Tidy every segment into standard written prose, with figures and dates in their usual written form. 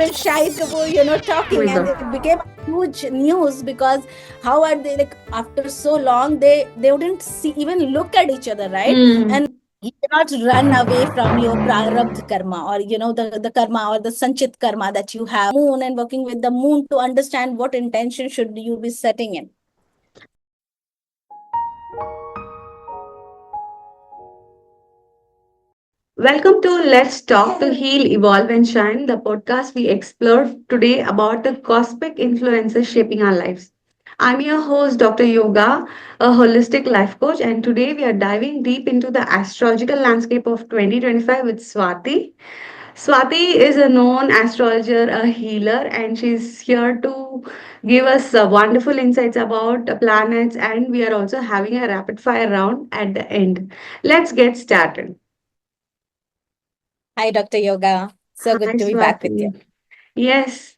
and shy to Oh my talking, and god. it became huge news because how are they, like, after so long they wouldn't see, even look at each other, right? Hmm. And you cannot run away from your prarabdha karma, or the karma or the sanchit karma that you have moon, and working with the moon to understand what intention should you be setting in. Welcome to Let's Talk to Heal, Evolve, and Shine, the podcast we explore today about the cosmic influences shaping our lives. I'm your host, Dr. Yoga, a holistic life coach, and today we are diving deep into the astrological landscape of 2025 with Swati. Swati is a known astrologer, a healer, and she's here to give us wonderful insights about the planets. And we are also having a rapid fire round at the end. Let's get started. Hi, Dr. Yoga. So Hi, good to be back with you. Swati. Yes,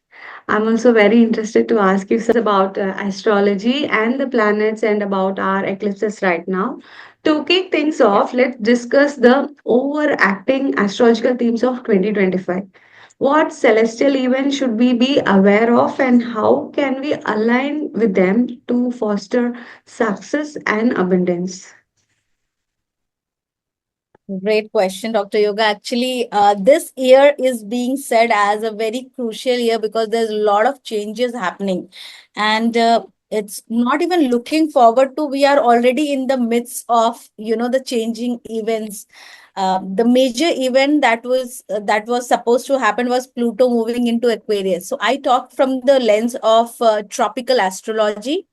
I'm also very interested to ask you about astrology and the planets and about our eclipses right now. To kick things Yeah. off, let's discuss the overacting astrological themes of 2025. What celestial events should we be aware of, and how can we align with them to foster success and abundance? Great question, Dr. Yoga. Actually, this year is being said as a very crucial year because there's a lot of changes happening. And it's not even looking forward to, we are already in the midst of, the changing events. The major event that was supposed to happen was Pluto moving into Aquarius. So I talk from the lens of tropical astrology,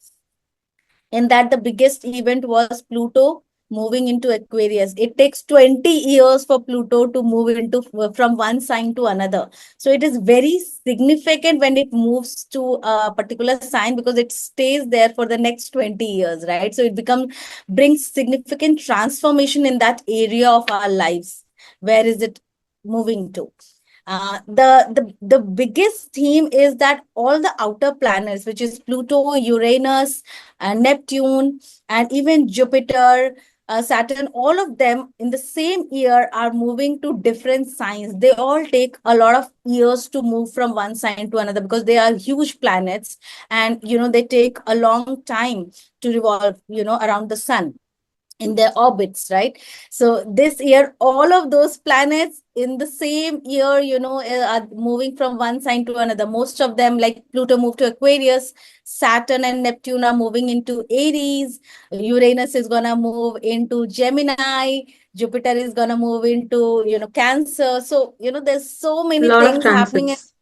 in that the biggest event was Pluto moving into Aquarius. It takes 20 years for Pluto to move into from one sign to another. So it is very significant when it moves to a particular sign because it stays there for the next 20 years, right? So it becomes brings significant transformation in that area of our lives. Where is it moving to? The biggest theme is that all the outer planets, which is Pluto, Uranus, Neptune, and even Jupiter, Saturn, all of them in the same year are moving to different signs. They all take a lot of years to move from one sign to another because they are huge planets, and they take a long time to revolve, around the sun in their orbits, right? So this year, all of those planets in the same year, are moving from one sign to another. Most of them, like Pluto, moved to Aquarius. Saturn and Neptune are moving into Aries. Uranus is gonna move into Gemini. Jupiter is gonna move into, Cancer. So, there's so A many lot of things happening, and transits.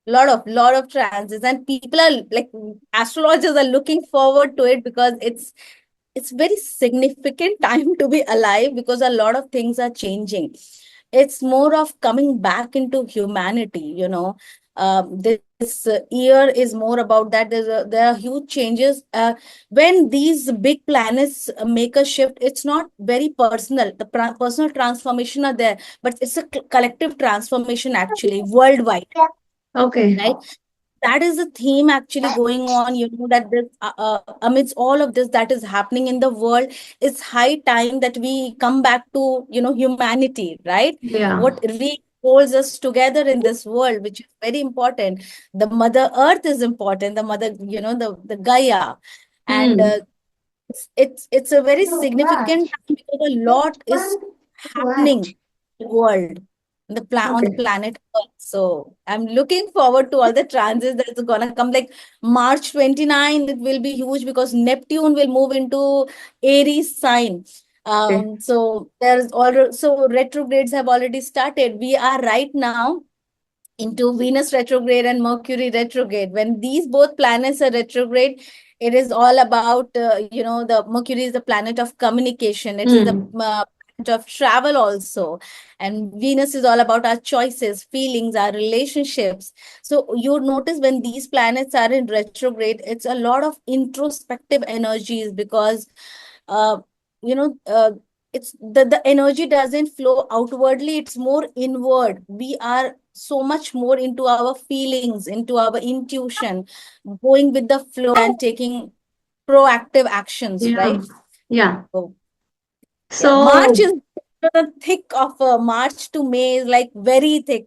lot of transits, and people are like, astrologers are looking forward to it because it's very significant time to be alive because a lot of things are changing. It's more of coming back into humanity, this year is more about that. There are huge changes. When these big planets make a shift, it's not very personal. The personal transformation are there, but it's a collective transformation actually worldwide, Okay. right? That is the theme actually going on, that this amidst all of this that is happening in the world, it's high time that we come back to, humanity, right? Yeah. What really holds us together in this world, which is very important. The mother earth is important, the mother, the Gaia. And Hmm. it's a very significant time because a lot is happening in the world, on the Okay. planet Earth. So I'm looking forward to all the transits that's gonna come. Like March 29, it will be huge because Neptune will move into Aries sign. Okay. So there's already, so retrogrades have already started. We are right now into Venus retrograde and Mercury retrograde. When these both planets are retrograde, it is all about, the Mercury is the planet of communication. It is the Hmm. planet of travel also. And Venus is all about our choices, feelings, our relationships. So you notice when these planets are in retrograde, it's a lot of introspective energies because, uh, you know, uh, it's the energy doesn't flow outwardly, it's more inward. We are so much more into our feelings, into our intuition, going with the flow and taking proactive actions, Yeah. right? Yeah. So yeah, March is So, the thick of March to May is like very thick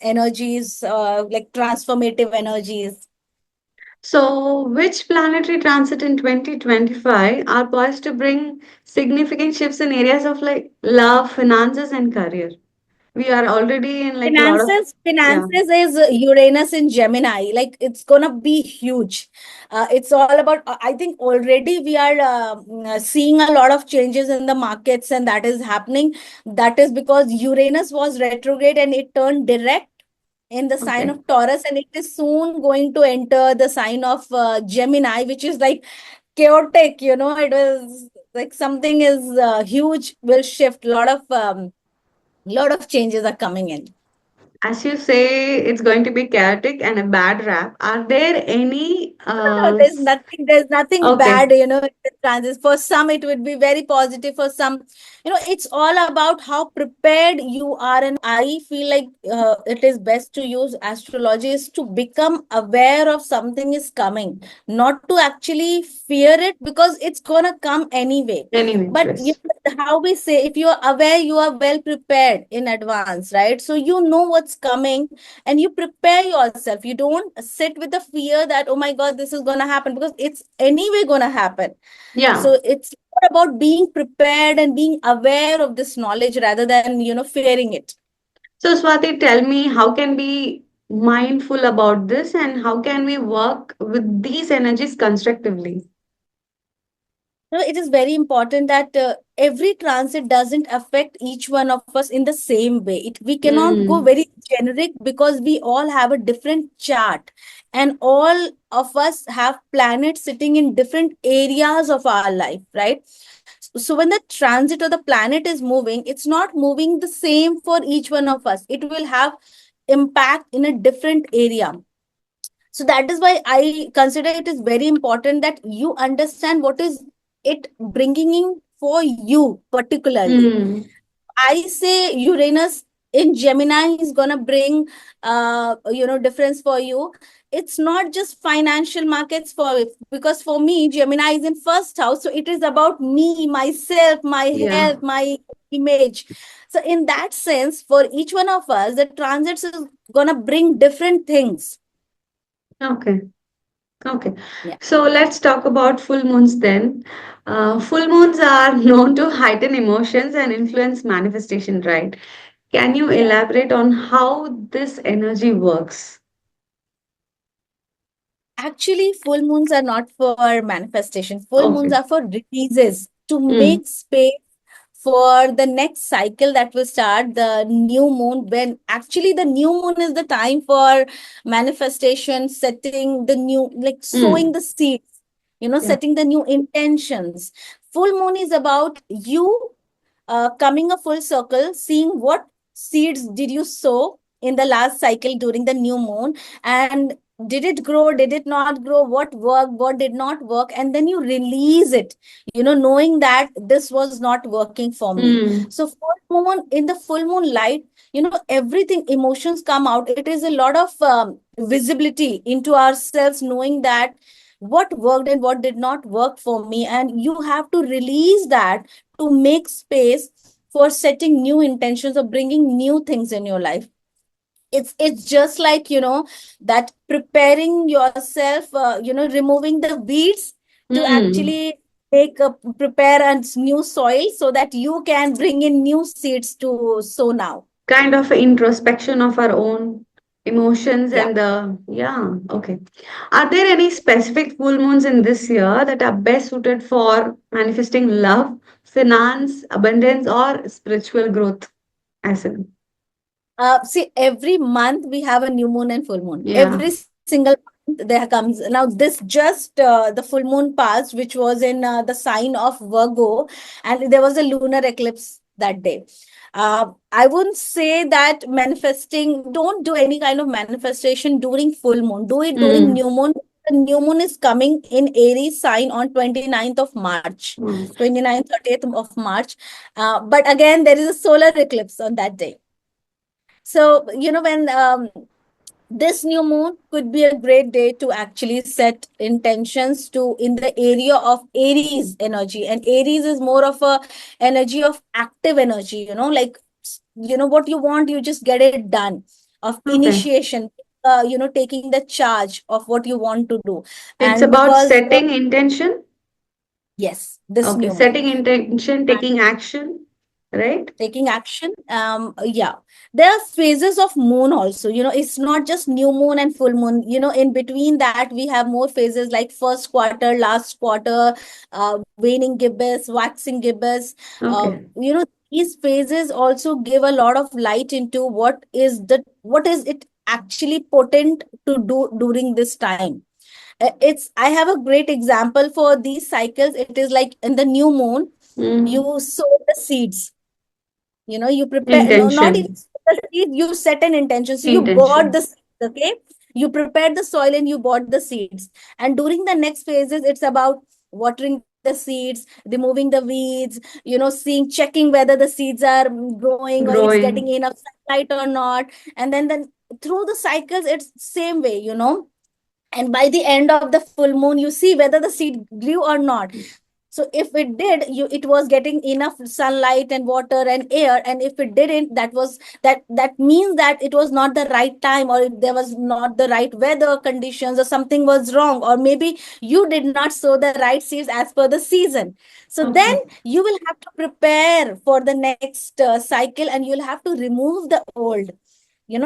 energies, like transformative energies. So, which planetary transit in 2025 are poised to bring significant shifts in areas of like love, finances, and career? We are already in like a lot of, yeah. Finances is Uranus in Gemini. Like it's gonna be huge. It's all about. I think already we are seeing a lot of changes in the markets, and that is happening. That is because Uranus was retrograde and it turned direct in the sign Okay. of Taurus, and it is soon going to enter the sign of Gemini, which is like chaotic. It was like something is huge will shift. Lot of changes are coming in. As you say, it's going to be chaotic and a bad rap. Are there any No, there's nothing okay. bad, in the transit. For some, it would be very positive. For some, it's all about how prepared you are. And I feel like it is best to use astrology is to become aware of something is coming, not to actually fear it because it's gonna come anyway. Anyway, But yes. how we say, if you're aware, you are well prepared in advance, right? So you know what's coming and you prepare yourself. You don't sit with the fear that, oh my God, this is going to happen because it's anyway going to happen. Yeah. So it's more about being prepared and being aware of this knowledge rather than, fearing it. So, Swati, tell me, how can we mindful about this and how can we work with these energies constructively? It is very important that every transit doesn't affect each one of us in the same way. We cannot go Mm, very generic because we all have a different chart, and all of us have planets sitting in different areas of our life, right? So when the transit or the planet is moving, it's not moving the same for each one of us. It will have impact in a different area. So that is why I consider it is very important that you understand what is it bringing in for you particularly. mm, I say Uranus in Gemini is gonna bring difference for you. It's not just financial markets for it, because for me Gemini is in first house, so it is about me, myself, my yeah. health, my image. So in that sense, for each one of us, the transits is gonna bring different things. Okay. Okay. Yeah. So let's talk about full moons then. Full moons are known to heighten emotions and influence manifestation, right? Can you Yeah. elaborate on how this energy works? Actually, full moons are not for manifestation. Full moons Okay. are for releases to Mm, make space for the next cycle that will start, the new moon. When actually the new moon is the time for manifestation, setting the new, like sowing mm, the seeds, yeah. setting the new intentions. Full moon is about you coming a full circle, seeing what seeds did you sow in the last cycle during the new moon, and did it grow, did it not grow, what worked, what did not work, and then you release it, knowing that this was not working for me. Mm, So full moon, in the full moon light, everything, emotions come out. It is a lot of visibility into ourselves, knowing that what worked and what did not work for me, and you have to release that to make space for setting new intentions or bringing new things in your life. It's just like, that preparing yourself, removing the weeds to mm. actually make a prepare a new soil so that you can bring in new seeds to sow now. Kind of introspection of our own emotions Yeah. and the, yeah, okay. Are there any specific full moons in this year that are best suited for manifesting love, finance, abundance, or spiritual growth? As in, See, every month we have a new moon and full moon. yeah. Every single month there comes. Now, this just the full moon passed, which was in the sign of Virgo, and there was a lunar eclipse that day. I wouldn't say that manifesting, don't do any kind of manifestation during full moon. Do it during Mm. new moon. The new moon is coming in Aries sign on 29th of March, Mm. 29th, 30th of March. But again, there is a solar eclipse on that day. So, when This new moon could be a great day to actually set intentions to in the area of Aries energy. And Aries is more of a energy of active energy, what you want, you just get it done, of Okay. initiation, taking the charge of what you want to do. It's And about because setting intention. yes, this Okay, new moon, setting intention, taking action, right? taking action. Yeah, there are phases of moon also, it's not just new moon and full moon, in between that we have more phases like first quarter, last quarter, waning gibbous, waxing gibbous. Okay. These phases also give a lot of light into what is it actually potent to do during this time. I have a great example for these cycles. It is like in the new moon, you Mm. sow the seeds. You prepare, no, not even Intention. the seed, you set an intention. So you bought the Intention. seeds, okay? You prepared the soil and you bought the seeds. And during the next phases, it's about watering the seeds, removing the weeds, seeing, checking whether the seeds are growing or it's getting Growing. enough sunlight or not. And then through the cycles, it's same way, and by the end of the full moon, you see whether the seed grew or not. So if it did, it was getting enough sunlight and water and air, and if it didn't, that means that it was not the right time, or there was not the right weather conditions, or something was wrong, or maybe you did not sow the right seeds as per the season. So then Okay. you will have to prepare for the next cycle, and you'll have to remove the old,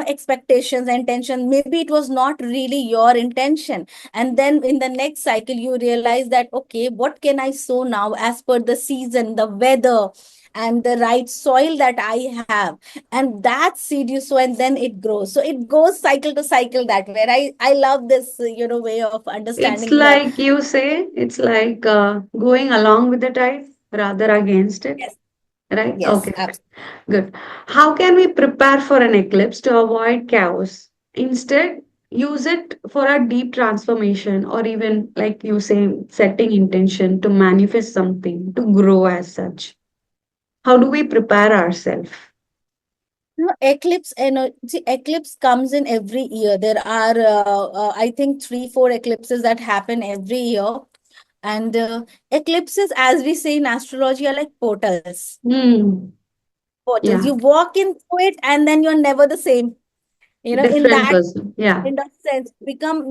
expectations and intention. Maybe it was not really your intention, and then in the next cycle you realize that, okay, what can I sow now as per the season, the weather, and the right soil that I have, and that seed you sow, and then it grows. So it goes cycle to cycle that way. I love this way of It's understanding the. like you say, it's like going along with the tide rather against it, Yes, right? yes, Okay, fine. absolutely. Good. How can we prepare for an eclipse to avoid chaos? Instead, use it for a deep transformation, or even, like you say, setting intention to manifest something, to grow as such. How do we prepare ourselves? Eclipse see, eclipse comes in every year. There are, I think, 3, 4 eclipses that happen every year. And eclipses, as we say in astrology, are like portals. Hmm. Portals. Yeah, You walk into it, and then you're never the same. In different that person. Yeah. kind of sense, become,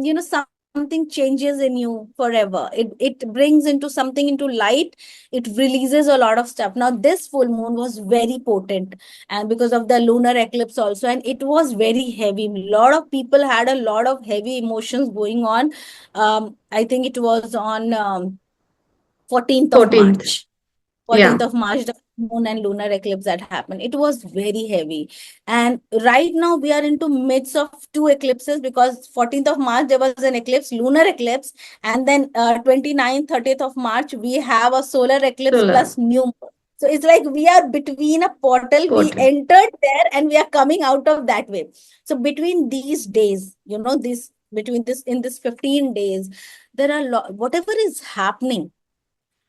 something changes in you forever. It brings into something into light. It releases a lot of stuff. Now this full moon was very potent, and because of the lunar eclipse also, and it was very heavy. A lot of people had a lot of heavy emotions going on. I think it was on 14th of 14th. March. 14th Yeah. of March, the moon and lunar eclipse that happened. It was very heavy. And right now we are into midst of two eclipses, because 14th of March there was an eclipse, lunar eclipse, and then 29th, 30th of March we have a solar eclipse Solar. plus new moon. So it's like we are between a portal. We Portal. entered there and we are coming out of that way. So between these days, this between this in this 15 days, there are whatever is happening,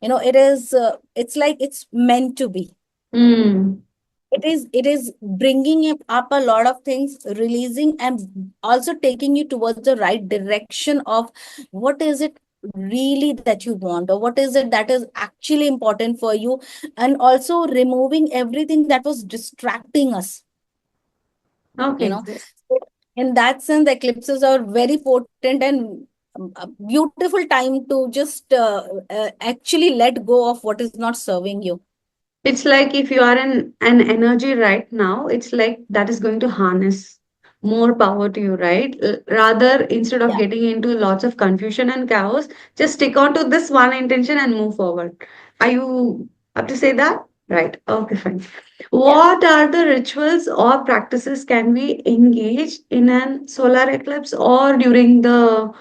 it's like it's meant to be. Hmm. It is bringing up a lot of things, releasing, and also taking you towards the right direction of what is it really that you want, or what is it that is actually important for you, and also removing everything that was distracting us. you Okay. know so in that sense, the eclipses are very potent, and a beautiful time to just actually let go of what is not serving you. It's like if you are in an energy right now, it's like that is going to harness more power to you, right? Rather, instead of Yeah. getting into lots of confusion and chaos, just stick on to this one intention and move forward. Are you up to say that? Right. Okay, fine. Yeah. What are the rituals or practices can we engage in an solar eclipse or during the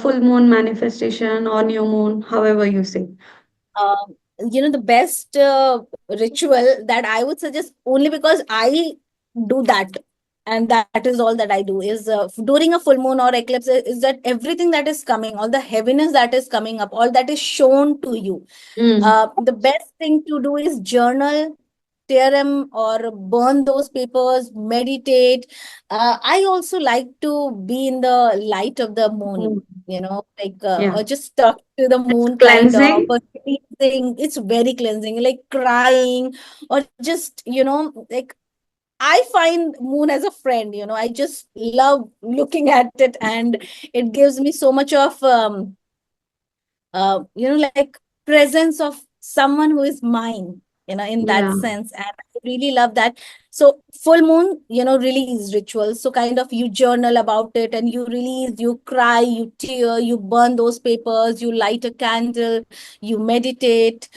full moon manifestation or new moon, however you say? The best ritual that I would suggest, only because I do that, and that is all that I do, is during a full moon or eclipse, is that everything that is coming, all the heaviness that is coming up, all that is shown to you. Mm. The best thing to do is journal, tear them or burn those papers, meditate. I also like to be in the light of the moon, Mm. or Yeah. just talk to the It's moon kind of, cleansing. or cleansing. It's very cleansing, like crying, or just, like I find moon as a friend, I just love looking at it, and it gives me so much of like presence of someone who is mine, in that Yeah. sense. And I really love that. So full moon, release rituals. So kind of you journal about it, and you release, you cry, you tear, you burn those papers, you light a candle, you meditate.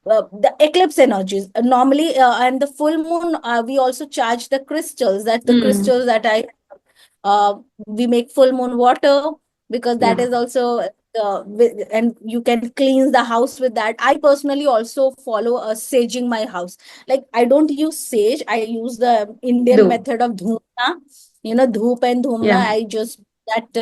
The eclipse energies normally, and the full moon, we also charge the crystals. That the Mm. crystals that I uh, we make full moon water, because that Yeah. is also and you can cleanse the house with that. I personally also follow a saging my house. Like, I don't use sage, I use the Indian Do. method of dhumna, dhoop and dhumna. Yeah. I just that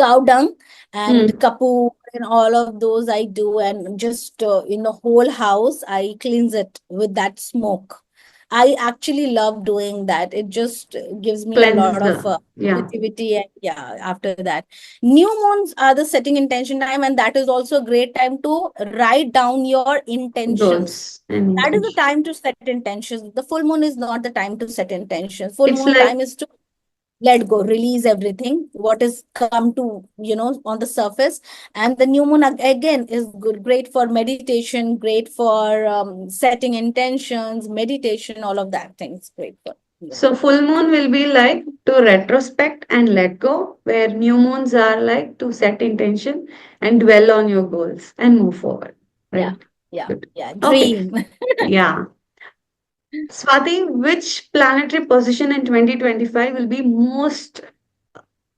cow dung and Mm. kapoor and all of those I do, and just in the whole house I cleanse it with that smoke. I actually love doing that. It just gives me a lot Cleanse of the. Yeah. positivity. And yeah, after that, new moons are the setting intention time, and that is also a great time to write down your intentions. Goals and That is the intention. time to set intentions. The full moon is not the time to set intentions. Full It's moon like, time is to let go, release everything what is come to, on the surface. And the new moon again is good, great for meditation, great for setting intentions, meditation, all of that things great for you. so full moon will be like to retrospect and let go, where new moons are like to set intention and dwell on your goals and move forward. Yeah, Right? yeah, Good. yeah, Okay. dream. Yeah. Swati, which planetary position in 2025 will be most,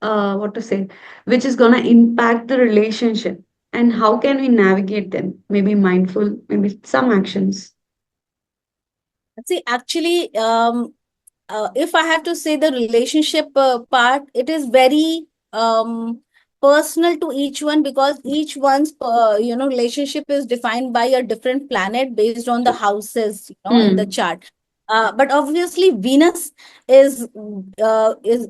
what to say, which is going to impact the relationship, and how can we navigate them? Maybe mindful, maybe some actions. See, actually, if I have to say the relationship part, it is very personal to each one, because each one's relationship is defined by a different planet based on the houses, in the Hmm. chart. But obviously, Venus is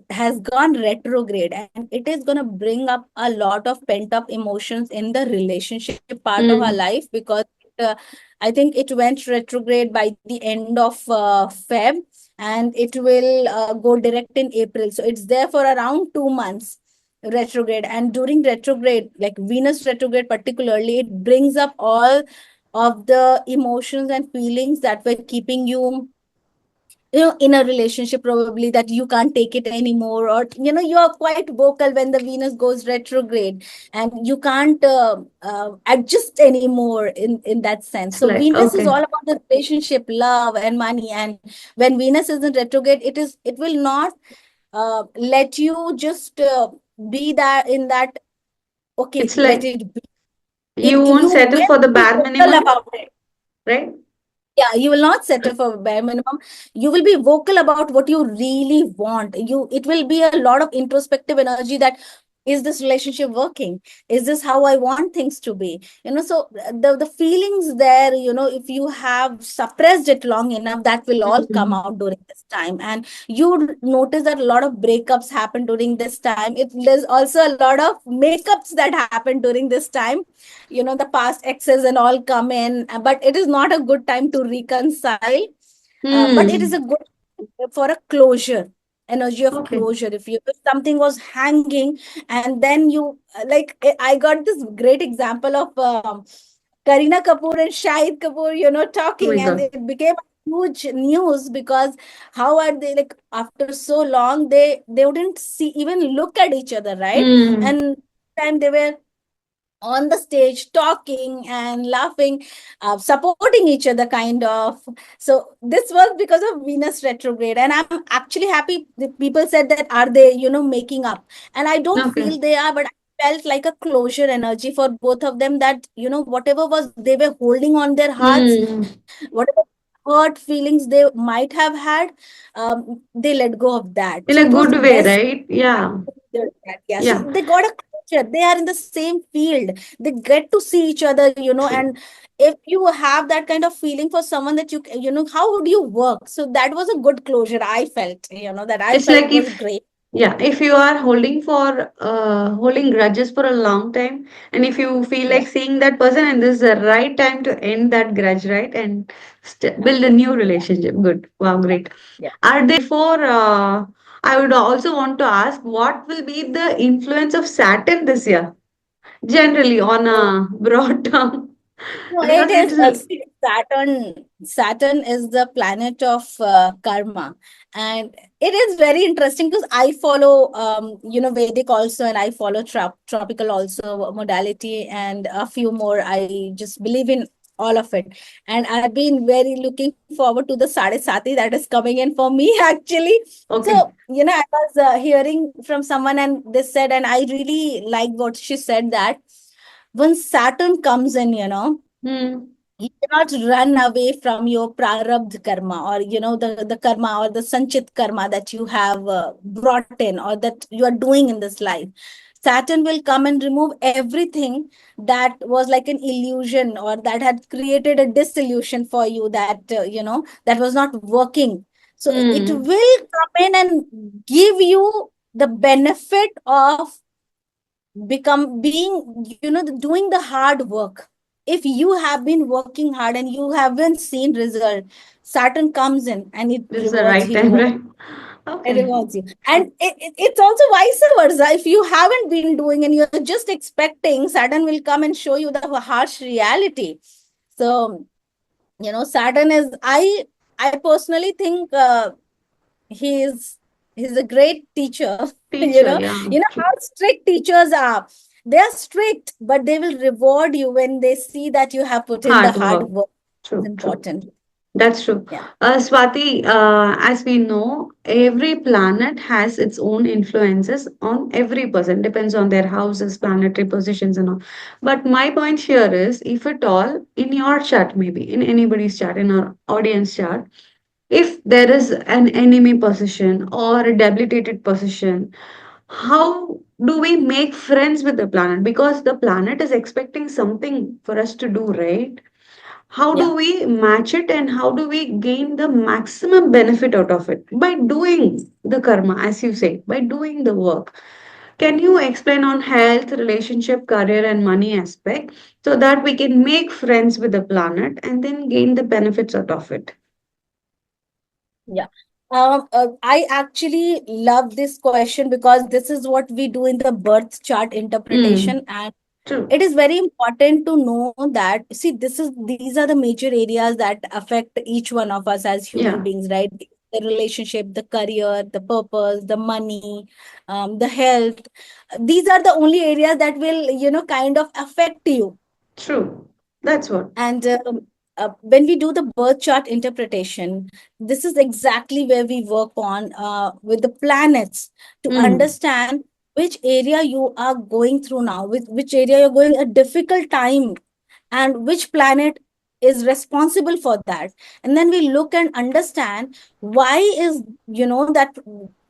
has gone retrograde, and it is gonna bring up a lot of pent up emotions in the relationship part of our Hmm. life, because uh, I think it went retrograde by the end of Feb, and it will go direct in April. So it's there for around 2 months retrograde. And during retrograde, like Venus retrograde particularly, it brings up all of the emotions and feelings that were keeping you, in a relationship, probably that you can't take it anymore, or you are quite vocal when the Venus goes retrograde, and you can't adjust anymore in that sense. It's So like, Venus is okay. all about the relationship, love and money. And when Venus is in retrograde, it will not let you just be that in that, okay, It's let like it be. you You won't settle will for the be bare vocal minimum, about it. right? Yeah, you will not settle for bare minimum. You will be vocal about what you really want. It will be a lot of introspective energy, that is this relationship working? Is this how I want things to be? So the feelings there, if you have suppressed it long enough, that will all come Mm. out during this time. And you notice that a lot of breakups happen during this time. There's also a lot of makeups that happen during this time. The past exes and all come in, but it is not a good time to reconcile. But it is a Hmm. good for a closure, energy of Okay. closure. If something was hanging, and then you like, I got this great example of Karina Kapoor and Shahid Kapoor, Oh my talking, and God. it became huge news, because how are they, like, after so long, they wouldn't see, even look at each other, right? Hmm. And time they were on the stage talking and laughing, supporting each other, kind of. So this was because of Venus retrograde, and I'm actually happy that people said that, are they, making up? And I don't Okay. feel they are, but I felt like a closure energy for both of them, that whatever was they were holding on their hearts, Hmm. whatever hurt feelings they might have had, they let go of that. In So a it was good way, best. right? Yeah. Yeah, so Yeah. they got a closure. nature, they are in the same field, they get to see each other, True. and if you have that kind of feeling for someone, that how would you work? So that was a good closure, I felt, that I It's felt like it was if, great. yeah, if you are holding grudges for a long time, and if you feel Yeah, like seeing that person, and this is the right time to end that grudge, right? And build a new relationship. Good. Wow, great. yeah. Are there before I would also want to ask what will be the influence of Saturn this year, generally on a broad term, No, it because is it's see, Saturn. Saturn is the planet of karma, and it is very interesting because I follow, Vedic also, and I follow tropical also modality, and a few more. I just believe in all of it, and I've been very looking forward to the Sade Sati that is coming in for me actually. okay. So I was hearing from someone, and they said, and I really like what she said, that when Saturn comes in, Hmm. you cannot run away from your prarabdha karma, or the karma or the sanchit karma that you have brought in, or that you are doing in this life. Saturn will come and remove everything that was like an illusion, or that had created a disillusion for you, that that was not working. So it Hmm. will come in and give you the benefit of become being, doing the hard work. If you have been working hard and you haven't seen result, Saturn comes in and it This is the rewards right you. time, right? It Okay. rewards you, and it's also vice versa. If you haven't been doing and you're just expecting, Saturn will come and show you the harsh reality. So Saturn is, I personally think, he's a great teacher. you Teacher, know yeah. how strict teachers are. They are strict, but they will reward you when they see that you have put in the Hard hard work. work. It's True, true. important. That's true. Yeah, Swati, as we know, every planet has its own influences on every person, depends on their houses, planetary positions, and all. But my point here is if at all, in your chart, maybe in anybody's chart, in our audience chart, if there is an enemy position or a debilitated position, how do we make friends with the planet? Because the planet is expecting something for us to do, right? How yeah, do we match it and how do we gain the maximum benefit out of it? By doing the karma, as you say, by doing the work. Can you explain on health, relationship, career, and money aspect so that we can make friends with the planet and then gain the benefits out of it? yeah. I actually love this question because this is what we do in the birth chart interpretation, Mm, and true. it is very important to know that, see, these are the major areas that affect each one of us as human Yeah, beings, right? The relationship, the career, the purpose, the money, the health. These are the only areas that will kind of affect you. true. That's what. And when we do the birth chart interpretation, this is exactly where we work on with the planets to Mm, understand which area you are going through now, with which area you're going a difficult time, and which planet is responsible for that. And then we look and understand why is that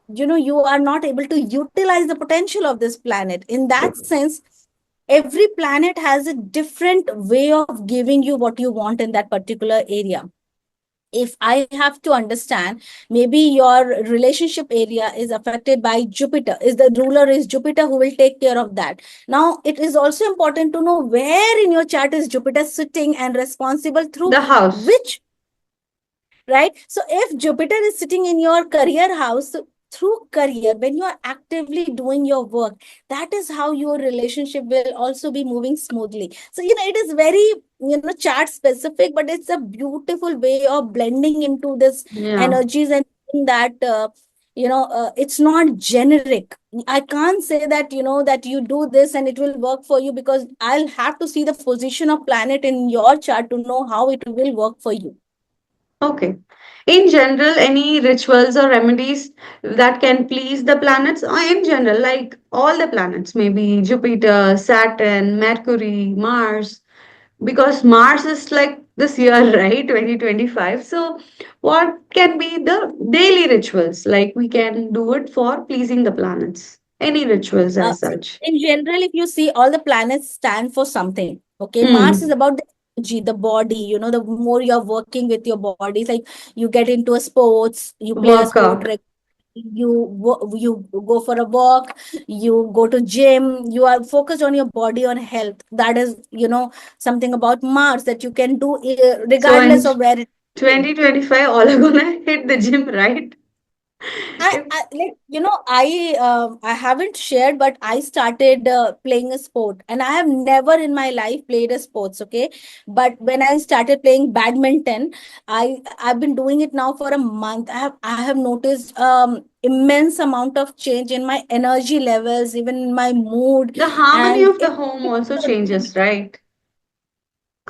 you are not able to utilize the potential of this planet. In that true. sense, every planet has a different way of giving you what you want in that particular area. If I have to understand, maybe your relationship area is affected by Jupiter, is the ruler is Jupiter, who will take care of that. Now it is also important to know where in your chart is Jupiter sitting and responsible through The house. which, right? So if Jupiter is sitting in your career house, so through career, when you are actively doing your work, that is how your relationship will also be moving smoothly. So it is very chart specific, but it's a beautiful way of blending into this Yeah. energies, and that it's not generic. I can't say that that you do this and it will work for you, because I'll have to see the position of planet in your chart to know how it will work for you. Okay. In general, any rituals or remedies that can please the planets? In general, like all the planets, maybe Jupiter, Saturn, Mercury, Mars, because Mars is like this year, right? 2025. So, what can be the daily rituals? Like we can do it for pleasing the planets. Any rituals as See, such. in general, if you see, all the planets stand for something. Okay, Mars is Hmm. about the energy, the body. The more you're working with your body, it's like you get into a sports, you play a sport, Workout. you go for a walk, you go to gym, you are focused on your body, on health. That is, something about Mars that you can do So in regardless of where it is. 2025, all are gonna hit the gym, right? If I like I haven't shared, but I started playing a sport, and I have never in my life played a sports. Okay, but when I started playing badminton, I've been doing it now for a month. I have noticed immense amount of change in my energy levels, even in my mood, the harmony and of the home also changes, right?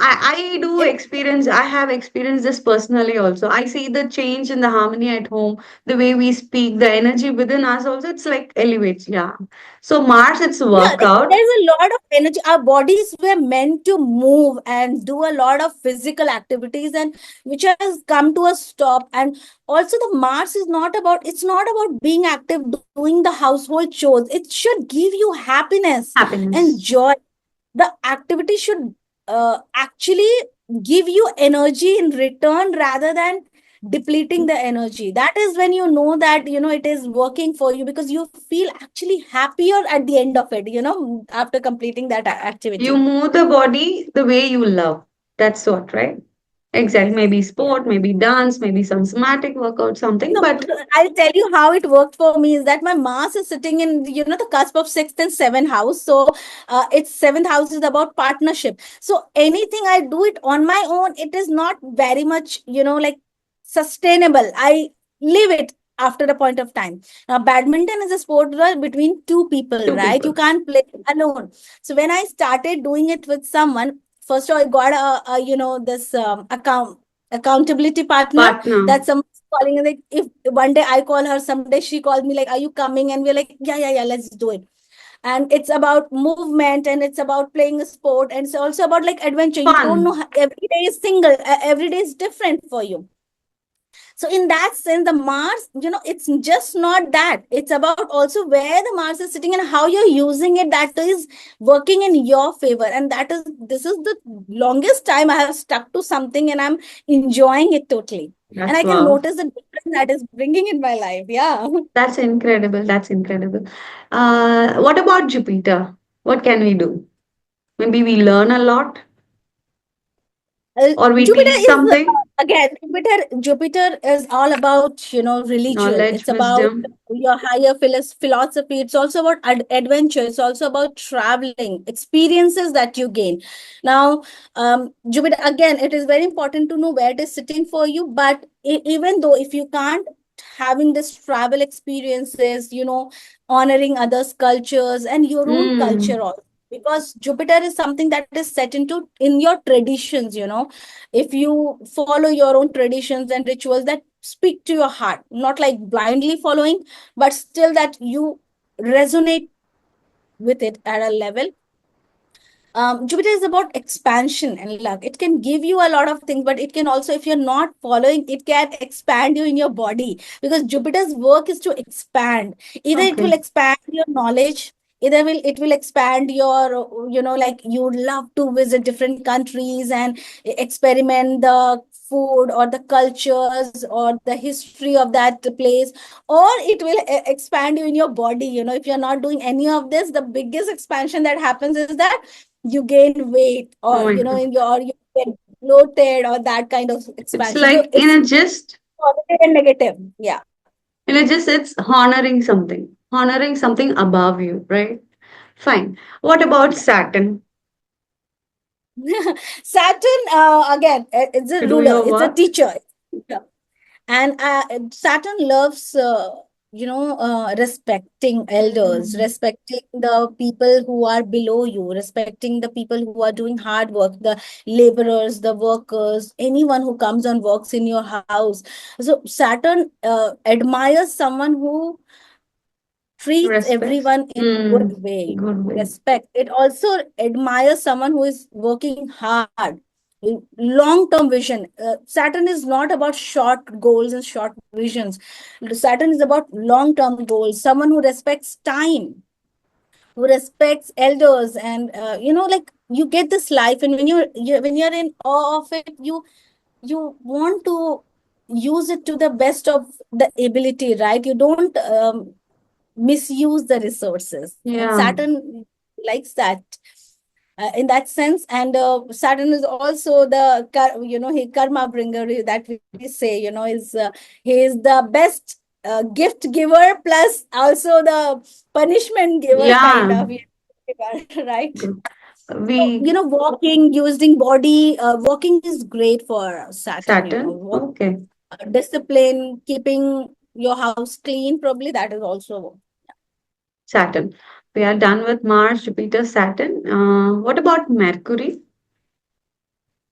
I do it experience, I have experienced this personally also. I see the change in the harmony at home, the way we speak, the energy within us also, it's like elevates. Yeah. So Mars, it's a Yeah, workout. there's a lot of energy. Our bodies were meant to move and do a lot of physical activities, and which has come to a stop. And also, the Mars is not about, it's not about being active, doing the household chores. It should give you happiness and Happiness. joy. The activity should actually give you energy in return rather than depleting the energy. That is when you know that it is working for you, because you feel actually happier at the end of it, after completing that You activity. move the body the way you love. That's what, right? Exactly. Maybe Yeah. sport, maybe dance, maybe some somatic workout, something. No, But I'll tell you how it worked for me is that my Mars is sitting in, the cusp of sixth and seventh house. So its seventh house is about partnership. So anything I do it on my own, it is not very much, like sustainable. I leave it after a point of time. Now, badminton is a sport between two people, two right? You people, can't play alone. So when I started doing it with someone, first of all, I got this accountability partner. partner, That's calling and like, if one day I call her, someday she calls me like, are you coming? And we're like, yeah, yeah, yeah, let's do it. And it's about movement, and it's about playing a sport, and it's also about like adventure. You don't know fun. every day is single, every day is different for you. So in that sense, the Mars, it's just not that. It's about also where the Mars is sitting and how you're using it, that is working in your favor. And this is the longest time I have stuck to something and I'm enjoying it totally. And That's I can wow. notice the difference that is bringing in my life. Yeah. That's incredible. That's incredible. What about Jupiter? What can we do? Maybe we learn a lot or we Jupiter teach is something. again, Jupiter is all about religion. Knowledge, It's about wisdom. your higher philosophy. It's also about adventure. It's also about traveling experiences that you gain. Now, Jupiter again, it is very important to know where it is sitting for you. But even though if you can't having this travel experiences, honoring others' cultures and your own Hmm. culture also, because Jupiter is something that is set into in your traditions. If you follow your own traditions and rituals that speak to your heart, not like blindly following, but still that you resonate with it at a level. Jupiter is about expansion and luck. It can give you a lot of things, but it can also, if you're not following, it can expand you in your body, because Jupiter's work is to expand. Either it will Okay. expand your knowledge, either will it will expand your, like you love to visit different countries and experiment the food or the cultures or the history of that place, or it will expand you in your body. If you're not doing any of this, the biggest expansion that happens is that you gain weight, Oh or my God. you get bloated, or that kind of It's expansion. So like in it's a gist, positive and negative. Yeah. it's honoring something above you, right? Fine. What about Yeah. Saturn? Saturn, again, it's a To do ruler, your it's a work? teacher. And Saturn loves respecting elders, Hmm. respecting the people who are below you, respecting the people who are doing hard work, the laborers, the workers, anyone who comes and works in your house. So Saturn admires someone who treats Respect. everyone in a good way. Good way. Respect. It also admires someone who is working hard, long term vision. Saturn is not about short goals and short visions. Saturn is about long term goals, someone who respects time, who respects elders, and like you get this life, and when you're in awe of it, you want to use it to the best of the ability, right? You don't misuse the resources, and Yeah, Saturn likes that, in that sense. And Saturn is also the he karma bringer, that we say, he is the best gift giver, plus also the punishment giver, kind yeah. of, right? Good. So, We walking, using body, walking is great for Saturn, Saturn. Okay, discipline, keeping your house clean, probably that is also. Saturn. We are done with Mars, Jupiter, Saturn. What about Mercury?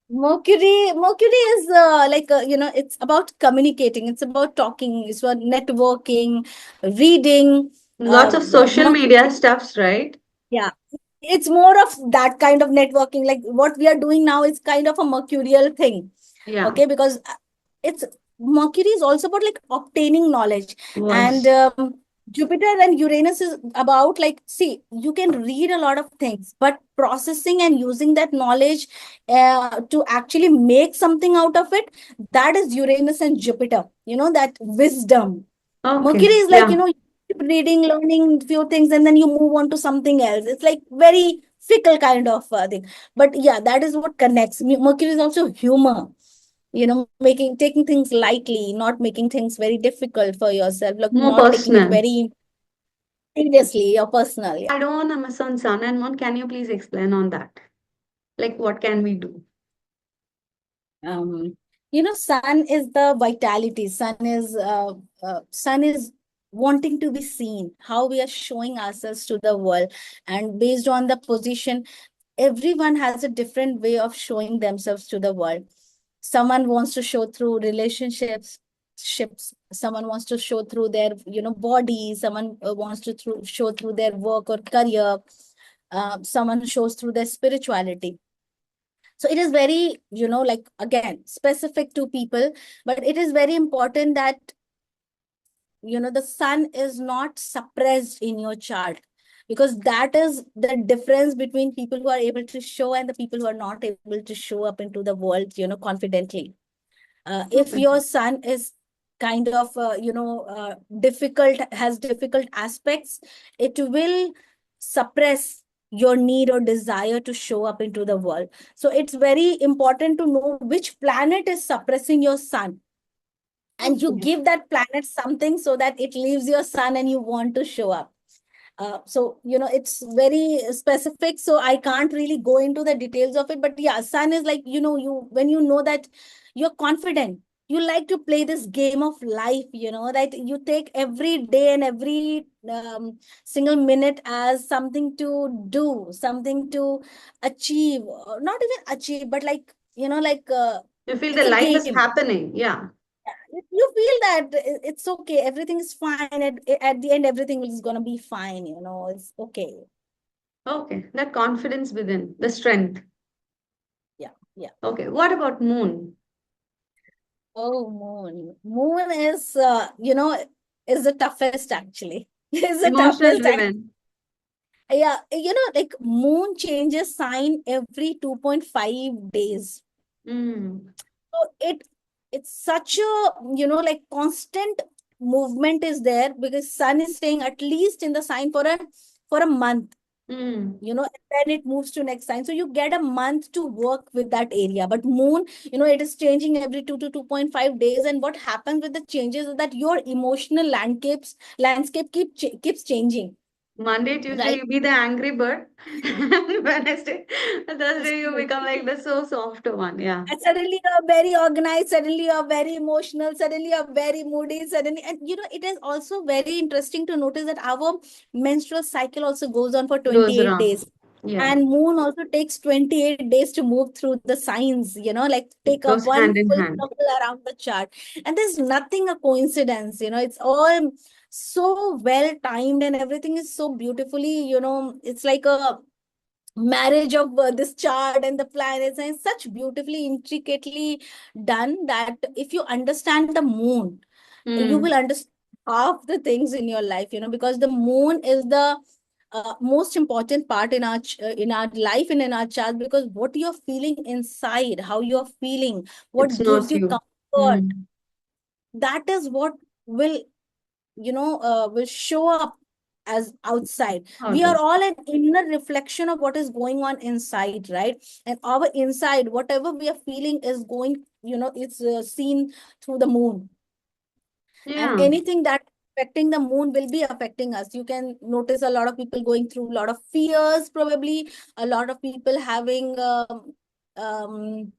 Mercury is like, it's about communicating, it's about talking, it's about networking, reading. Lots of social Mercury, media stuffs, right? yeah, it's more of that kind of networking. Like what we are doing now is kind of a mercurial thing. Yeah. Okay, because it's Mercury is also about like obtaining knowledge. And Was. Jupiter and Uranus is about, like, see, you can read a lot of things, but processing and using that knowledge to actually make something out of it, that is Uranus and Jupiter, that wisdom. Mercury Okay. is like, Yeah. you keep reading, learning few things, and then you move on to something else. It's like very fickle kind of thing. But yeah, that is what connects. Mercury is also humor, taking things lightly, not making things very difficult for yourself, like More not taking it personal. very seriously or personal. Yeah. I don't understand Sun and Moon. Can you please explain on that? Like, what can we do? um Sun is the vitality. Sun is wanting to be seen, how we are showing ourselves to the world. And based on the position, everyone has a different way of showing themselves to the world. Someone wants to show through relationships, someone wants to show through their body, someone wants to show through their work or career, someone shows through their spirituality. So it is very, like, again, specific to people. But it is very important that the sun is not suppressed in your chart, because that is the difference between people who are able to show and the people who are not able to show up into the world confidently. If Okay. your sun is kind of difficult, has difficult aspects, it will suppress your need or desire to show up into the world. So it's very important to know which planet is suppressing your sun, and you Okay. give that planet something so that it leaves your sun and you want to show up. So it's very specific, so I can't really go into the details of it. But yeah, sun is like, you when you know that you're confident, you like to play this game of life, that you take every day and every single minute as something to do, something to achieve, or not even achieve, but like, like, You feel the it's a life is game. happening. Yeah. You feel that it's okay, everything is fine, at the end everything is going to be fine, it's okay. Okay. That confidence within, the strength. Yeah, yeah. Okay. What about Moon? Oh, moon is is the toughest, actually. Is the Emotional toughest. driven. Yeah, like moon changes sign every 2.5 days. Mm. So it's such a, like, constant movement is there, because sun is staying at least in the sign for a month, Mm. and then it moves to next sign. So you get a month to work with that area. But moon, it is changing every 2 to 2.5 days. And what happens with the changes is that your emotional landscape keeps changing, Monday, Tuesday, right? you be the angry bird. And Wednesday, Thursday, you become like the so soft one. Yeah. And suddenly you're very organized, suddenly you're very emotional, suddenly you're very moody, suddenly. And it is also very interesting to notice that our menstrual cycle also goes on for Goes 28 around. days. Yeah. And moon also takes 28 days to move through the signs, like take a Goes one hand in full hand. circle around the chart. And there's nothing a coincidence, it's all so well timed, and everything is so beautifully, it's like a marriage of this chart and the planets, and it's such beautifully intricately done that if you understand the moon, you will Mm, understand half the things in your life, because the moon is the most important part in our in our life and in our chart, because what you're feeling inside, how you're feeling, it's what gives not you you. comfort, Mm. that is what will will show up as outside. We are Okay. all an inner reflection of what is going on inside, right? And our inside, whatever we are feeling is going, it's seen through the moon. And Yeah. anything that affecting the moon will be affecting us. You can notice a lot of people going through a lot of fears, probably a lot of people having um,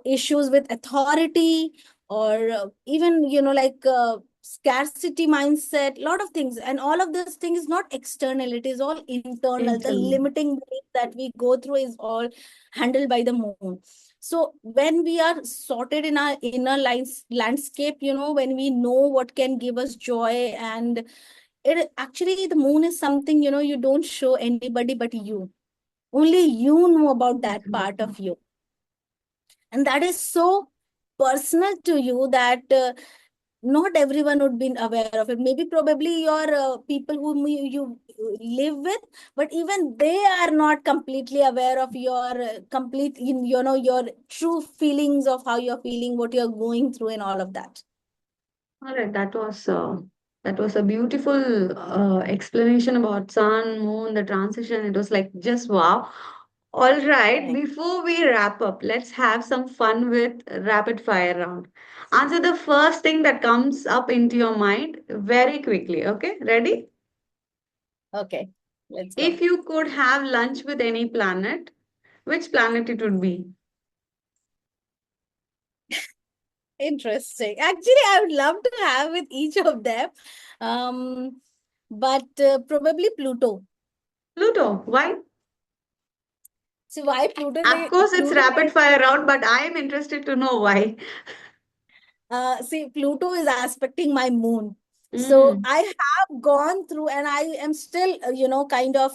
issues with authority, or even scarcity mindset, lot of things. And all of this thing is not external, it is all internal. The Internal. limiting belief that we go through is all handled by the moon. So when we are sorted in our inner lines landscape, when we know what can give us joy, and it actually, the moon is something, you don't show anybody but you. Only you know about that part Absolutely. of you, and that is so personal to you that not everyone would be aware of it. Maybe probably your people whom you live with, but even they are not completely aware of your complete, your true feelings of how you're feeling, what you're going through, and all of that. All right, that was a beautiful explanation about sun, moon, the transition. It was like just wow. All right, Correct. before we wrap up, let's have some fun with rapid fire round. Answer the first thing that comes up into your mind very quickly. Okay, ready? Okay, let's If go. you could have lunch with any planet, which planet it would be? Interesting. Actually, I would love to have with each of them, um, but probably Pluto. Pluto. Why? So why Pluto? Of course, it's Pluto rapid is fire round, but I am interested to know why. see, Pluto is aspecting my moon. So Mm, I have gone through, and I am still, kind of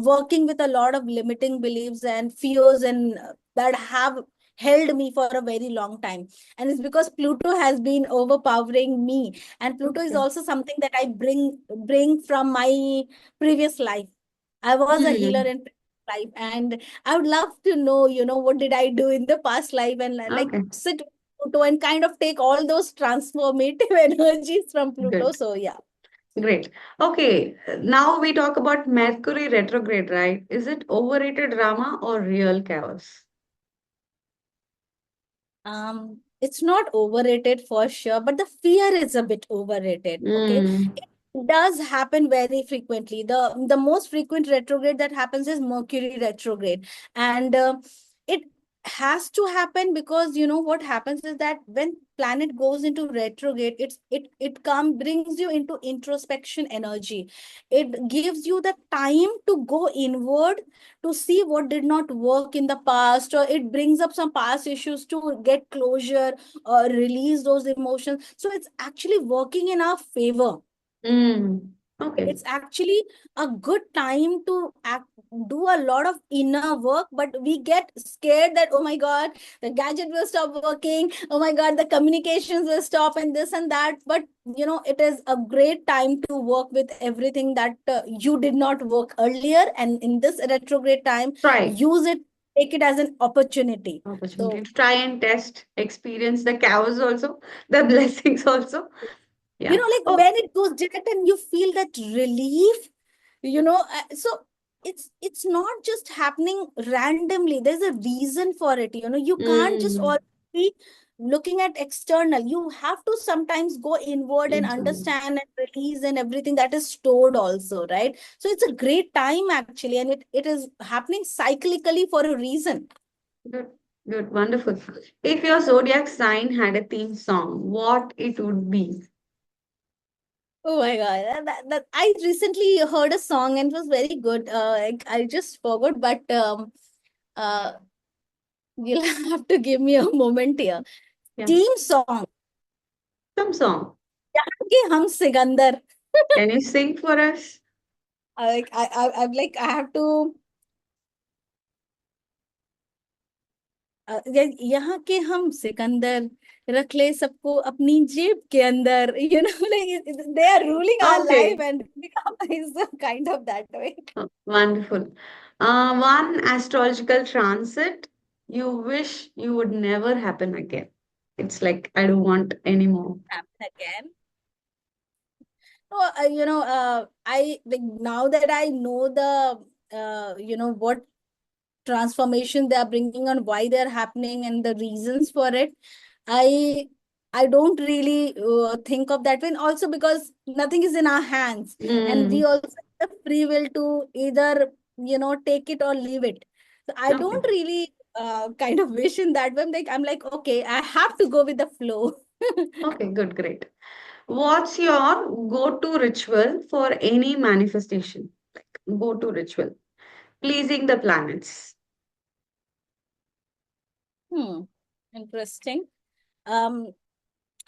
working with a lot of limiting beliefs and fears, and that have held me for a very long time. And it's because Pluto has been overpowering me. And Pluto is okay. also something that I bring from my previous life. I was a healer Mm, in life, and I would love to know, what did I do in the past life, and like okay. sit Pluto and kind of take all those transformative energies from Pluto. Good. So yeah. Great. Okay. Now we talk about Mercury retrograde, right? Is it overrated drama or real chaos? It's not overrated for sure, but the fear is a bit overrated. Okay. Mm, It does happen very frequently. The most frequent retrograde that happens is Mercury retrograde. And it has to happen because what happens is that when planet goes into retrograde, it come brings you into introspection energy. It gives you the time to go inward, to see what did not work in the past, or it brings up some past issues to get closure or release those emotions. So it's actually working in our favor. mm. Okay. It's actually a good time to do a lot of inner work, but we get scared that, oh my god, the gadget will stop working, oh my god, the communications will stop, and this and that. But it is a great time to work with everything that you did not work earlier, and in this retrograde time, Try. use it, take it as an opportunity. Opportunity So to try and test, experience the chaos also, the blessings also. Yeah. like Oh, when it goes direct and you feel that relief, so it's not just happening randomly. There's a reason for it. You can't just mm. all be looking at external. You have to sometimes go inward and Internal. understand and release and everything that is stored also, right? So it's a great time actually, and it is happening cyclically for a reason. Good. Good. Wonderful. If your zodiac sign had a theme song, what it would be? Oh my God. I recently heard a song and it was very good. I just forgot, but uh, you'll have to give me a moment here. Yeah. Team song. Some song. यहाँ के हम Sikandar. Can you sing for us? I'm like, I have to. यहाँ के हम सिकंदर रख ले सबको अपनी जेब के अंदर, like they are ruling our life, Okay, and is kind of that way. wonderful. One astrological transit you wish you would never happen again. It's like I don't want anymore. Happen again. No, I like now that I know the what transformation they are bringing and why they're happening and the reasons for it, i I don't really think of that way. And also because nothing is in our hands, and we Mm, also have the free will to either take it or leave it. So I okay. don't really kind of wish in that way. I'm like, okay, I have to go with the flow. Okay, good, great. What's your go-to ritual for any manifestation? Like go-to ritual. Pleasing the planets. Hmm, interesting. um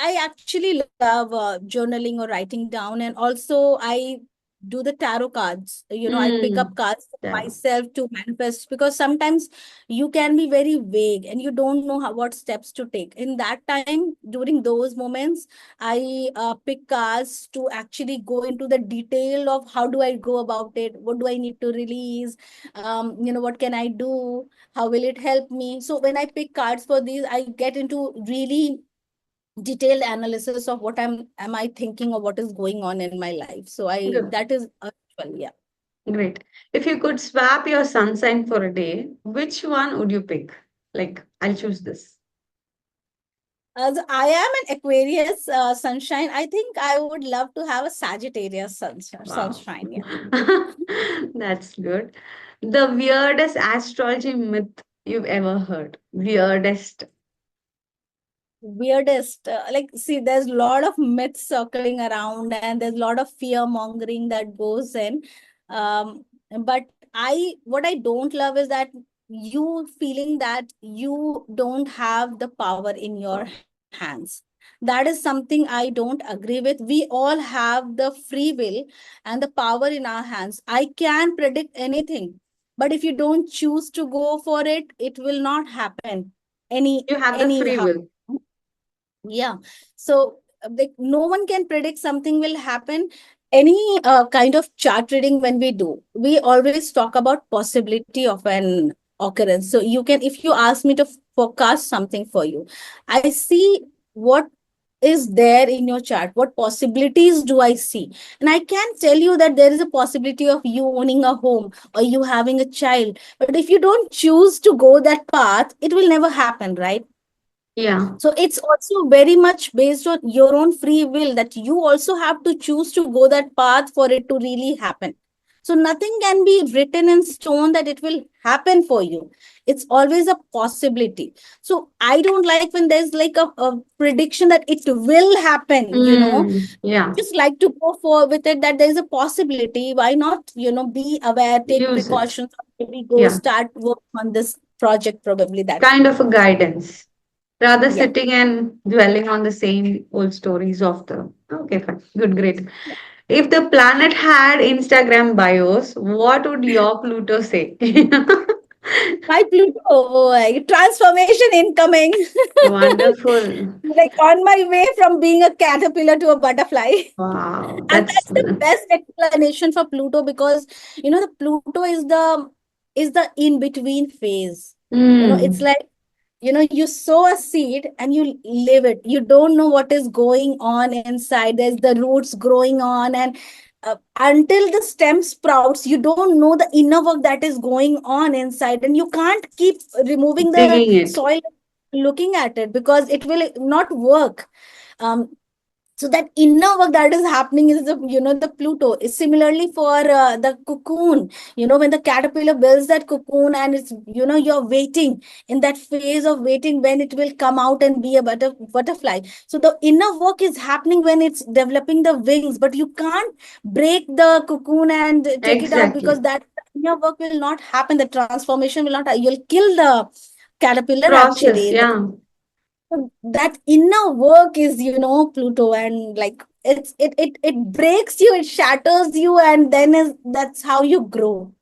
I actually love journaling or writing down, and also I do the tarot cards. I pick up Mm, cards for yeah. myself to manifest, because sometimes you can be very vague and you don't know what steps to take. In that time, during those moments, I pick cards to actually go into the detail of how do I go about it, what do I need to release, what can I do, how will it help me. So when I pick cards for these, I get into really detailed analysis of what am I thinking or what is going on in my life. So I Good. that is actual, yeah. Great. If you could swap your sun sign for a day, which one would you pick? Like, I'll choose this. So I am an Aquarius sunshine. I think I would love to have a Sagittarius Wow. sunshine. Yeah. That's good. The weirdest astrology myth you've ever heard. Weirdest. Weirdest, like, see, there's a lot of myths circling around, and there's a lot of fear mongering that goes in. But what I don't love is that you feeling that you don't have the power in your hands. That is something I don't agree with. We all have the free will and the power in our hands. I can predict anything, but if you don't choose to go for it, it will not happen You have the free anyhow. will. Yeah. So, like, no one can predict something will happen. Any kind of chart reading, when we do, we always talk about possibility of an occurrence. So you can, if you ask me to forecast something for you, I see what is there in your chart, what possibilities do I see, and I can tell you that there is a possibility of you owning a home or you having a child. But if you don't choose to go that path, it will never happen, right? Yeah. So it's also very much based on your own free will, that you also have to choose to go that path for it to really happen. So nothing can be written in stone that it will happen for you. It's always a possibility. So I don't like when there's like a prediction that it will happen. Yeah. Just like to go for with it, that there is a possibility. Why not, be aware, take Use it. precautions, maybe go Yeah. start work on this project, probably that way. Kind of a guidance. Rather Yeah. sitting and dwelling on the same old stories of the. Okay, fine. Good, great. If the planet had Instagram bios, what would your Pluto say? My Pluto, oh, like, transformation incoming. Wonderful. Like on my way from being a caterpillar to a butterfly. Wow, And that's that's the best explanation for Pluto, because the Pluto is the in between phase. It's mm, like, you sow a seed and you live it. You don't know what is going on inside. There's the roots growing on, and until the stem sprouts, you don't know the inner work that is going on inside, and you can't keep removing the digging it. soil, looking at it, because it will not work. um, so that inner work that is happening is the Pluto is similarly for the cocoon. When the caterpillar builds that cocoon, and it's, you're waiting in that phase of waiting when it will come out and be a butterfly. So the inner work is happening when it's developing the wings, but you can't break the cocoon and take it out, because Exactly. that inner work will not happen, the transformation will not, you'll kill the caterpillar Process, actually. yeah. That inner work is, Pluto, and like it breaks you, it shatters you, and then that's how you grow.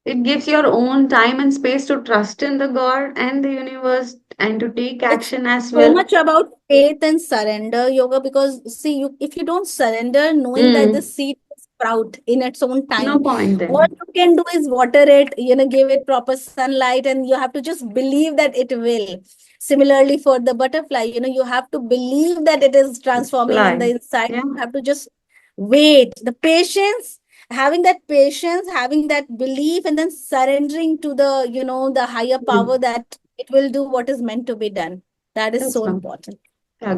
It gives your own time and space to trust in the God and the universe and to take It's action as so well. much about faith and surrender, yoga, because see, you if you don't surrender, knowing that the Mm. seed will sprout in its own No time, point all then. you can do is water it, give it proper sunlight, and you have to just believe that it will. Similarly, for the butterfly, you have to believe that it is transforming in the Fly. inside. Yeah. You have to just wait. The patience, having that belief, and then surrendering to the higher power Mm. that it will do what is meant to be done. That is That's so one. important. Yeah,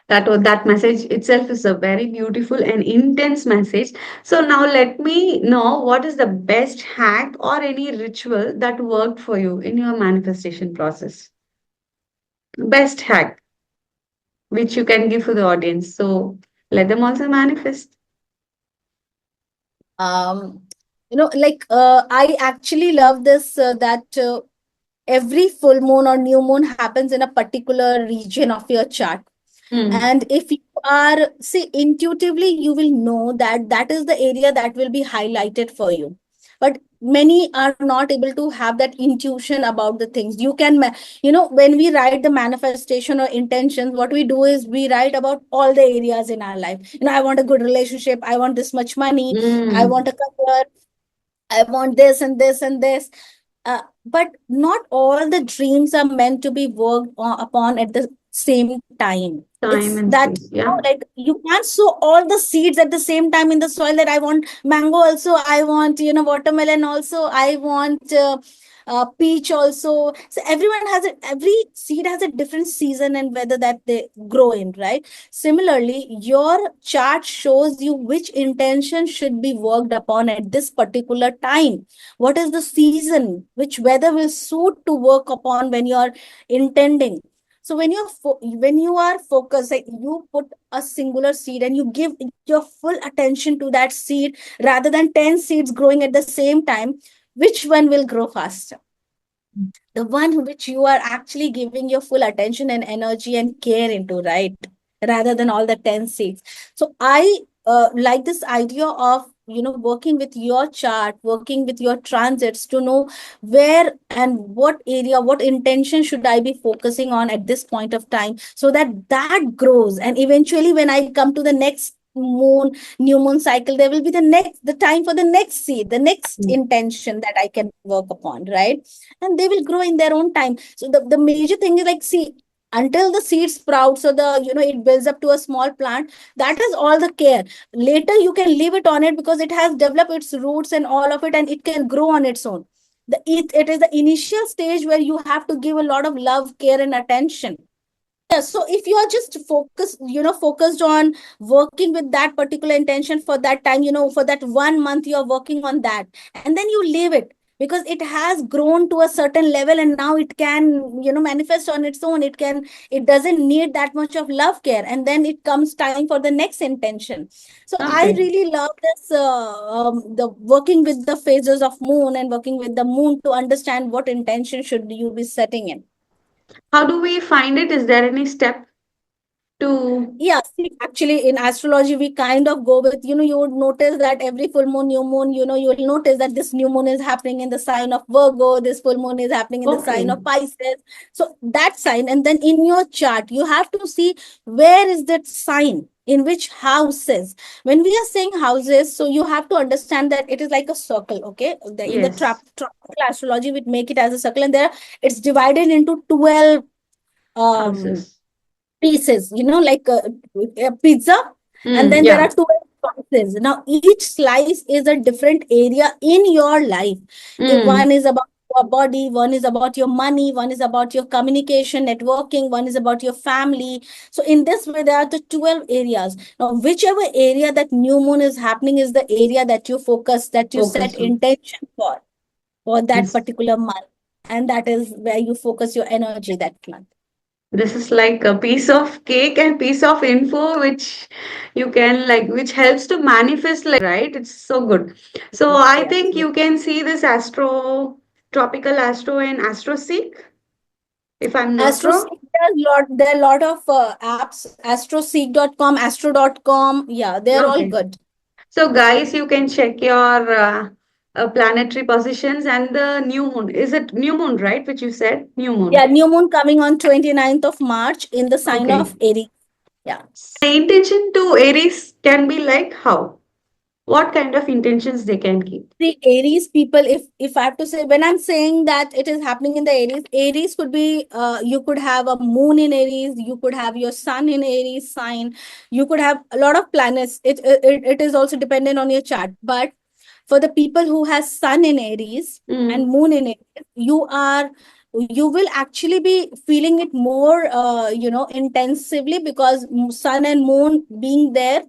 that message itself is a very beautiful and intense message. So now let me know what is the best hack or any ritual that worked for you in your manifestation process. Best hack which you can give to the audience. So let them also manifest. um I actually love this, that every full moon or new moon happens in a particular region of your chart. Hmm. And if you are, see, intuitively, you will know that that is the area that will be highlighted for you. But many are not able to have that intuition about the things. When we write the manifestation or intentions, what we do is we write about all the areas in our life. I want a good relationship. I want this much money. I Hmm. want a career. I want this and this and this. But not all the dreams are meant to be upon at the same time. Time It's and that, space. Yeah. like, you can't sow all the seeds at the same time in the soil, that I want mango also, I want, watermelon also, I want peach also. So every seed has a different season and whether that they grow in, right? Similarly, your chart shows you which intention should be worked upon at this particular time. What is the season? Which weather will suit to work upon when you are intending? So when you are focused, like, you put a singular seed and you give your full attention to that seed rather than 10 seeds growing at the same time. Which one will grow faster? The one which you are actually giving your full attention and energy and care into, right? Rather than all the 10 seats. So I like this idea of working with your chart, working with your transits to know where and what area, what intention should I be focusing on at this point of time, so that that grows, and eventually when I come to the next new moon cycle, there will be the time for the next seed, the next Hmm. intention that I can work upon, right? And they will grow in their own time. So the major thing is, like, see, until the seed sprouts, or it builds up to a small plant, that is all the care. Later you can leave it on it because it has developed its roots and all of it, and it can grow on its own. It is the initial stage where you have to give a lot of love, care, and attention. Yeah, so if you are just focused on working with that particular intention for that time, for that 1 month, you are working on that, and then you leave it because it has grown to a certain level, and now it can, manifest on its own. It doesn't need that much of love care, and then it comes time for the next intention. So I Okay. really love this, the working with the phases of moon and working with the moon to understand what intention should you be setting in. How do we find it? Is there any step to? Yeah, see, actually, in astrology, we kind of go with, you would notice that every full moon, new moon, you will notice that this new moon is happening in the sign of Virgo, this full moon is happening in the sign Okay. of Pisces. So that sign, and then in your chart, you have to see where is that sign, in which houses. When we are saying houses, so you have to understand that it is like a circle, okay? In the Yes. tropical astrology, we make it as a circle, and it's divided into 12 um Houses. pieces, like a pizza, and Mm, then there yeah. are two slices. Now, each slice is a different area in your life. If one Mm, is about your body, one is about your money, one is about your communication, networking, one is about your family. So, in this way, there are the 12 areas. Now, whichever area that new moon is happening is the area that you focus, that you set focus on. intention for that This particular month. And that is where you focus your energy that month. this is like a piece of cake and piece of info which you can like which helps to manifest like right? It's so good. So I Absolutely, think you absolutely. can see this tropical astro and astroseek, if I'm not wrong. AstroSeek, there are a lot of apps, astroseek.com, astro.com. Yeah, they're all Okay. good. So guys, you can check your planetary positions and the new moon. Is it new moon, right? Which you said, new Yeah, moon. new moon coming on 29th of March in the sign Okay. of Aries. Yeah. The intention to Aries can be like how? What kind of intentions they can keep? The Aries people, if I have to say, when I'm saying that it is happening in the Aries could be you could have a moon in Aries, you could have your sun in Aries sign, you could have a lot of planets. It is also dependent on your chart. But for the people who has sun in Aries and Mm. moon in Aries, you will actually be feeling it more intensively, because sun and moon being there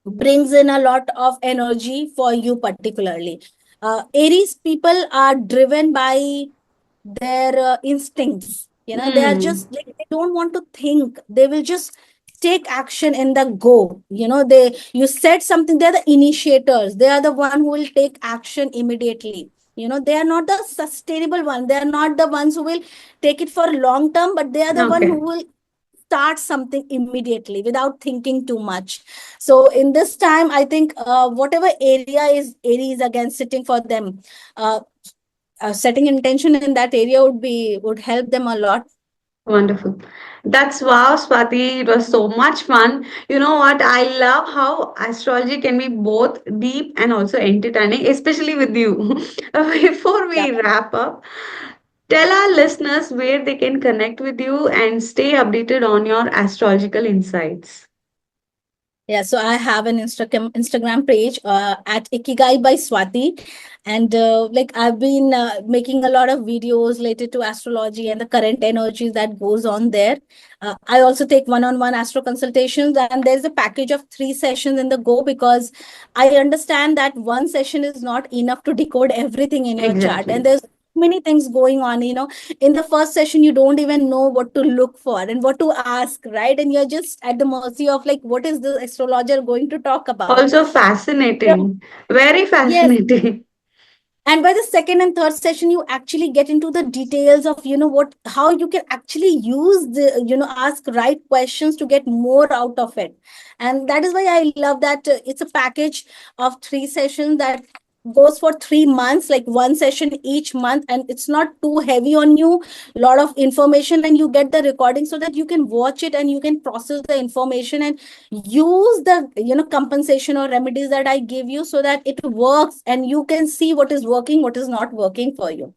brings in a lot of energy for you particularly. Aries people are driven by their instincts. They are Mm. just like, they don't want to think, they will just take action in the go. You said something, they're the initiators, they are the one who will take action immediately. They are not the sustainable one, they are not the ones who will take it for long term, but they are the one who Okay. will start something immediately without thinking too much. So in this time, I think whatever area is Aries again sitting for them, uh, setting intention in that area would help them a lot. Wonderful. That's wow, Swati. It was so much fun. You know what? I love how astrology can be both deep and also entertaining, especially with you. Before Yeah. we wrap up, tell our listeners where they can connect with you and stay updated on your astrological insights. Yeah, so I have an Instagram page at Ikigai by Swati, and like I've been making a lot of videos related to astrology and the current energies that goes on there. I also take one-on-one astro consultations, and there's a package of 3 sessions in the go, because I understand that one session is not enough to decode everything in your chart, and Exactly. there's many things going on. In the first session you don't even know what to look for and what to ask, right? And you're just at the mercy of like, what is the astrologer going to talk about? Also So, fascinating. Very yes. fascinating. And by the second and third session you actually get into the details of what how you can actually use the ask right questions to get more out of it. And that is why I love that it's a package of 3 sessions that goes for 3 months, like one session each month, and it's not too heavy on you. A lot of information, and you get the recording so that you can watch it and you can process the information and use the compensation or remedies that I give you, so that it works and you can see what is working, what is not working for you.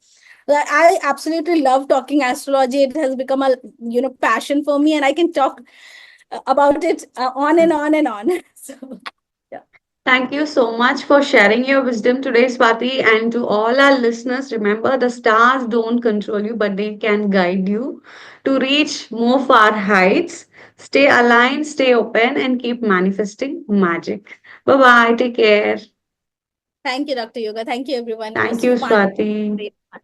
I absolutely love talking astrology. It has become a passion for me, and I can talk about it on and on and on. So yeah. Thank you so much for sharing your wisdom today, Swati. And to all our listeners, remember the stars don't control you, but they can guide you to reach more far heights. Stay aligned, stay open, and keep manifesting magic. Bye bye. Take care. Thank you, Dr. Yoga. Thank you, everyone. It Thank was you, fun. Swati. Great fun.